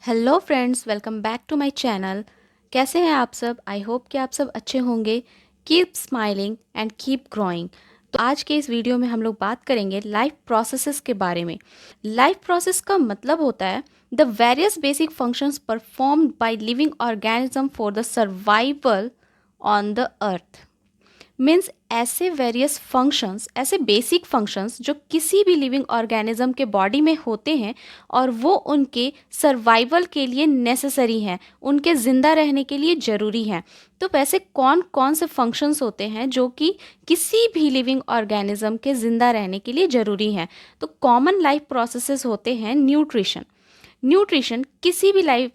Hello friends, welcome back to my channel. कैसे हैं आप सब? आई होप कि आप सब अच्छे होंगे। Keep smiling and keep growing. तो आज के इस वीडियो में हम लोग बात करेंगे लाइफ प्रोसेसेस के बारे में। लाइफ प्रोसेस का मतलब होता है the various basic functions performed by living organism for the survival on the earth. Means ऐसे वेरियस फंक्शंस, ऐसे बेसिक फंक्शंस जो किसी भी लिविंग ऑर्गेनिज्म के बॉडी में होते हैं और वो उनके सर्वाइवल के लिए नेसेसरी हैं, उनके ज़िंदा रहने के लिए ज़रूरी हैं। तो वैसे कौन कौन से फंक्शंस होते हैं जो कि किसी भी लिविंग ऑर्गेनिज्म के ज़िंदा रहने के लिए ज़रूरी हैं? तो कॉमन लाइफ प्रोसेसेस होते हैं न्यूट्रिशन। न्यूट्रिशन किसी भी लाइफ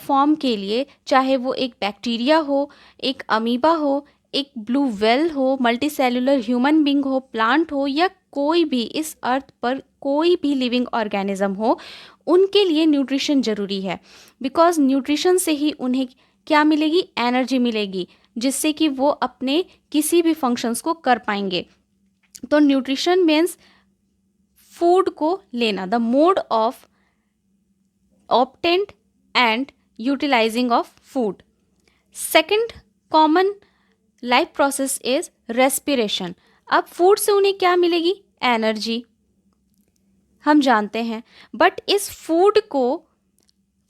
फॉर्म के लिए, चाहे वो एक बैक्टीरिया हो, एक अमीबा हो, एक ब्लू वेल हो, मल्टी सेलुलर ह्यूमन बींग हो, प्लांट हो, या कोई भी इस अर्थ पर कोई भी लिविंग ऑर्गेनिज्म हो, उनके लिए न्यूट्रिशन ज़रूरी है। बिकॉज न्यूट्रिशन से ही उन्हें क्या मिलेगी? एनर्जी मिलेगी, जिससे कि वो अपने किसी भी फंक्शंस को कर पाएंगे। तो न्यूट्रिशन मीन्स फूड को लेना, the mode of obtained and utilizing of food. Second common life process is respiration. अब फूड से उन्हें क्या मिलेगी? एनर्जी, हम जानते हैं। बट इस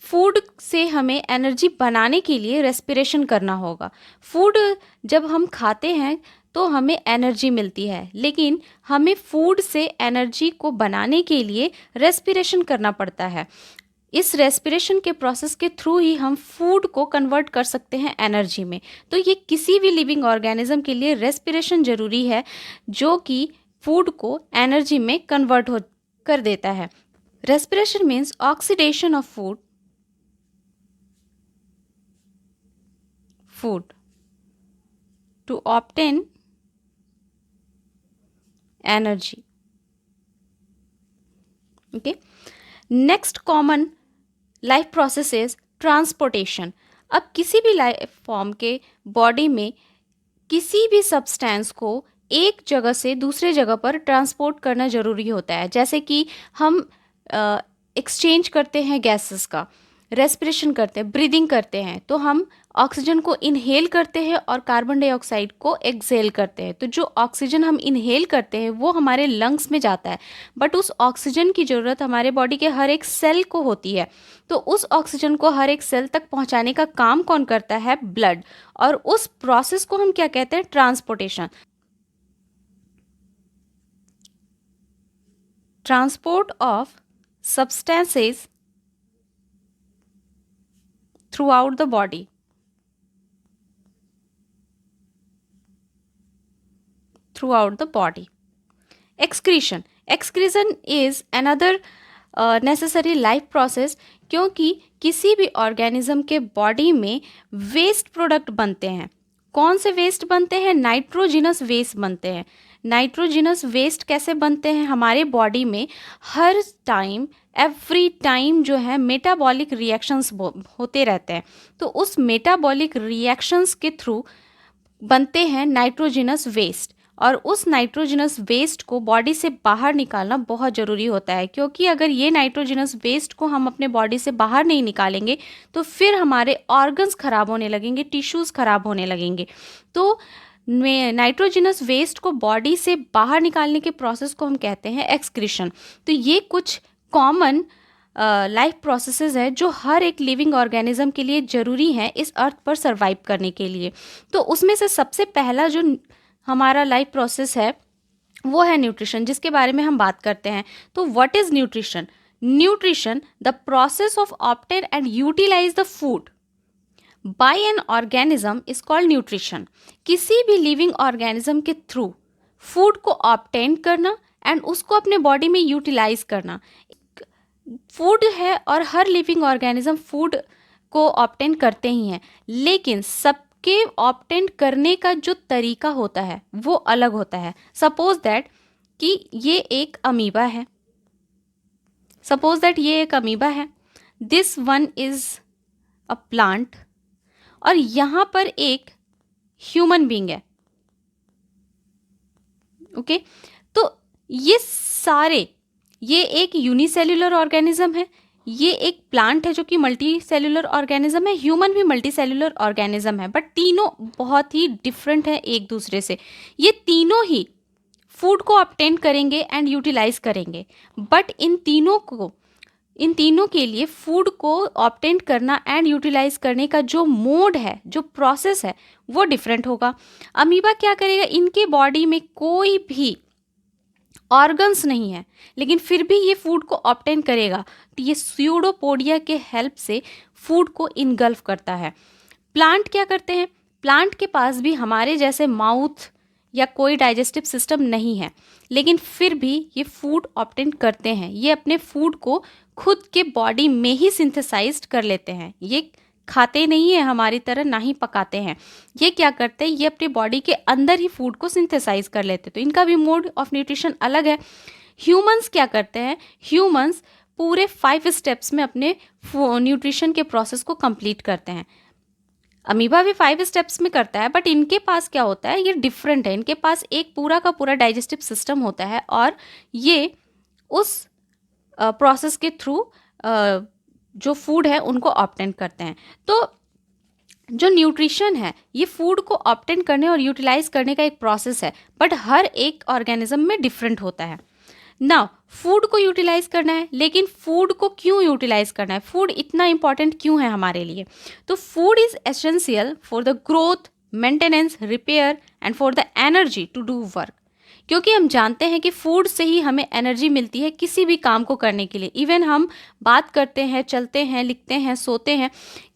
फूड से हमें एनर्जी बनाने के लिए रेस्पिरेशन करना होगा। फूड जब हम खाते हैं तो हमें एनर्जी मिलती है, लेकिन हमें फूड से एनर्जी को बनाने के लिए रेस्पिरेशन करना पड़ता है। इस रेस्पिरेशन के प्रोसेस के थ्रू ही हम फूड को कन्वर्ट कर सकते हैं एनर्जी में। तो ये किसी भी लिविंग ऑर्गेनिज्म के लिए रेस्पिरेशन ज़रूरी है, जो कि फूड को एनर्जी में कन्वर्ट हो कर देता है। Respiration means oxidation of food to obtain energy. Okay, next common life process is transportation. अब किसी भी लाइफ फॉर्म के बॉडी में किसी भी सब्सटेंस को एक जगह से दूसरे जगह पर ट्रांसपोर्ट करना ज़रूरी होता है। जैसे कि हम एक्सचेंज करते हैं गैसेस का, रेस्पिरेशन करते हैं, ब्रीदिंग करते हैं, तो हम ऑक्सीजन को इनहेल करते हैं और कार्बन डाइऑक्साइड को एक्सहेल करते हैं। तो जो ऑक्सीजन हम इनहेल करते हैं वो हमारे लंग्स में जाता है, बट उस ऑक्सीजन की ज़रूरत हमारे बॉडी के हर एक सेल को होती है। तो उस ऑक्सीजन को हर एक सेल तक पहुंचाने का काम कौन करता है? ब्लड। और उस प्रोसेस को हम क्या कहते हैं? Transportation. Transport of substances throughout the body. Throughout the body. Excretion. Excretion is another necessary life process, क्योंकि किसी भी ऑर्गेनिज्म के बॉडी में वेस्ट प्रोडक्ट बनते हैं। कौन से वेस्ट बनते हैं? नाइट्रोजिनस वेस्ट बनते हैं। नाइट्रोजिनस वेस्ट कैसे बनते हैं? हमारे बॉडी में हर टाइम, एवरी टाइम जो है मेटाबॉलिक रिएक्शंस होते रहते हैं। तो उस मेटाबॉलिक रिएक्शंस के थ्रू बनते हैं नाइट्रोजिनस वेस्ट, और उस नाइट्रोजिनस वेस्ट को बॉडी से बाहर निकालना बहुत ज़रूरी होता है, क्योंकि अगर ये नाइट्रोजिनस वेस्ट को हम अपने बॉडी से बाहर नहीं निकालेंगे तो फिर हमारे ऑर्गन्स ख़राब होने लगेंगे, टिश्यूज़ ख़राब होने लगेंगे। तो नाइट्रोजिनस वेस्ट को बॉडी से बाहर निकालने के प्रोसेस को हम कहते हैं एक्सक्रीशन। तो ये कुछ कॉमन लाइफ प्रोसेसेस है जो हर एक लिविंग ऑर्गेनिज्म के लिए ज़रूरी हैं इस अर्थ पर सर्वाइव करने के लिए। तो उसमें से सबसे पहला जो हमारा लाइफ प्रोसेस है वो है न्यूट्रिशन, जिसके बारे में हम बात करते हैं। तो what is nutrition? Nutrition, the process of obtain and utilize the food by an organism is called nutrition. किसी भी लिविंग ऑर्गेनिज्म के थ्रू फूड को ऑब्टेन करना एंड उसको अपने बॉडी में यूटिलाइज करना। फूड है और हर लिविंग ऑर्गेनिज्म फूड को ऑब्टेन करते ही हैं, लेकिन सबके ऑब्टेन करने का जो तरीका होता है वो अलग होता है। सपोज दैट कि ये एक अमीबा है, this one is a plant, और यहाँ पर एक ह्यूमन बीइंग है। ओके, तो ये एक यूनिसेल्युलर ऑर्गेनिज्म है, ये एक प्लांट है जो कि मल्टी सेलुलर ऑर्गेनिज्म है, ह्यूमन भी मल्टी सेलुलर ऑर्गेनिज्म है, बट तीनों बहुत ही डिफरेंट है एक दूसरे से। ये तीनों ही फूड को ऑब्टेन करेंगे एंड यूटिलाइज करेंगे, बट इन तीनों के लिए फूड को ऑब्टेन करना एंड यूटिलाइज करने का जो मोड है, जो प्रोसेस है, वो डिफरेंट होगा। अमीबा क्या करेगा, इनके बॉडी में कोई भी ऑर्गन्स नहीं है, लेकिन फिर भी ये फूड को ऑब्टेन करेगा, तो ये स्यूडोपोडिया के हेल्प से फूड को इनगल्फ करता है। प्लांट क्या करते हैं, प्लांट के पास भी हमारे जैसे माउथ या कोई डाइजेस्टिव सिस्टम नहीं है, लेकिन फिर भी ये फूड ऑब्टेन करते हैं। ये अपने फूड को खुद के बॉडी में ही सिंथेसाइज्ड कर लेते हैं। ये खाते नहीं है हमारी तरह, ना ही पकाते हैं। ये क्या करते हैं, ये अपनी बॉडी के अंदर ही फूड को सिंथेसाइज कर लेते हैं, तो इनका भी मोड ऑफ न्यूट्रिशन अलग है। ह्यूमंस क्या करते हैं, ह्यूमंस पूरे 5 स्टेप्स में अपने न्यूट्रिशन के प्रोसेस को कंप्लीट करते हैं। अमीबा भी 5 स्टेप्स में करता है, बट इनके पास क्या होता है, ये डिफरेंट है। इनके पास एक पूरा का पूरा डाइजेस्टिव सिस्टम होता है और ये उस प्रोसेस के थ्रू जो फूड है उनको ऑब्टेन करते हैं। तो जो न्यूट्रिशन है ये फूड को ऑब्टेन करने और यूटिलाइज करने का एक प्रोसेस है, बट हर एक ऑर्गेनिज्म में डिफरेंट होता है। नाउ फूड को यूटिलाइज करना है, लेकिन फूड को क्यों यूटिलाइज करना है, फूड इतना इंपॉर्टेंट क्यों है हमारे लिए? तो food is essential for the growth, maintenance, repair and for the energy to do work. क्योंकि हम जानते हैं कि फूड से ही हमें एनर्जी मिलती है किसी भी काम को करने के लिए। इवन हम बात करते हैं, चलते हैं, लिखते हैं, सोते हैं,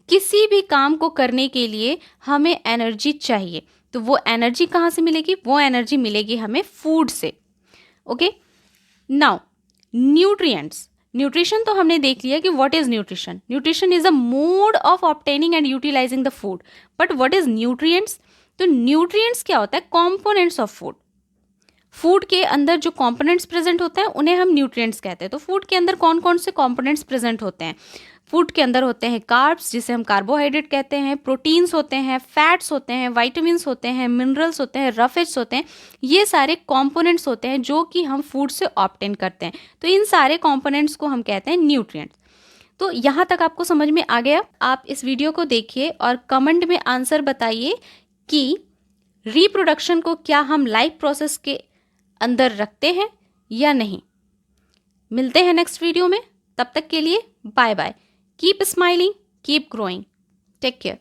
किसी भी काम को करने के लिए हमें एनर्जी चाहिए। तो वो एनर्जी कहाँ से मिलेगी? वो एनर्जी मिलेगी हमें फूड से। Okay, now nutrients. न्यूट्रिशन तो हमने देख लिया कि what is nutrition. Nutrition is a mode of obtaining and utilizing the food, but what is nutrients? तो न्यूट्रिएंट्स क्या होता है? Components of food. फूड के अंदर जो कंपोनेंट्स प्रेजेंट होते हैं उन्हें हम न्यूट्रिएंट्स कहते हैं। तो फूड के अंदर कौन कौन से कंपोनेंट्स प्रेजेंट होते हैं? फूड के अंदर होते हैं कार्ब्स, जिसे हम कार्बोहाइड्रेट कहते हैं, प्रोटीन्स होते हैं, फैट्स होते हैं, विटामिन्स होते हैं, मिनरल्स होते हैं, रफ एड्स होते हैं। ये सारे कंपोनेंट्स होते हैं जो कि हम फूड से ऑब्टेन करते हैं। तो इन सारे कंपोनेंट्स को हम कहते हैं न्यूट्रिएंट्स। तो यहाँ तक आपको समझ में आ गया? आप इस वीडियो को देखिए और कमेंट में आंसर बताइए कि रिप्रोडक्शन को क्या हम लाइफ प्रोसेस के अंदर रखते हैं या नहीं। मिलते हैं नेक्स्ट वीडियो में, तब तक के लिए bye bye. Keep smiling, keep growing, take care.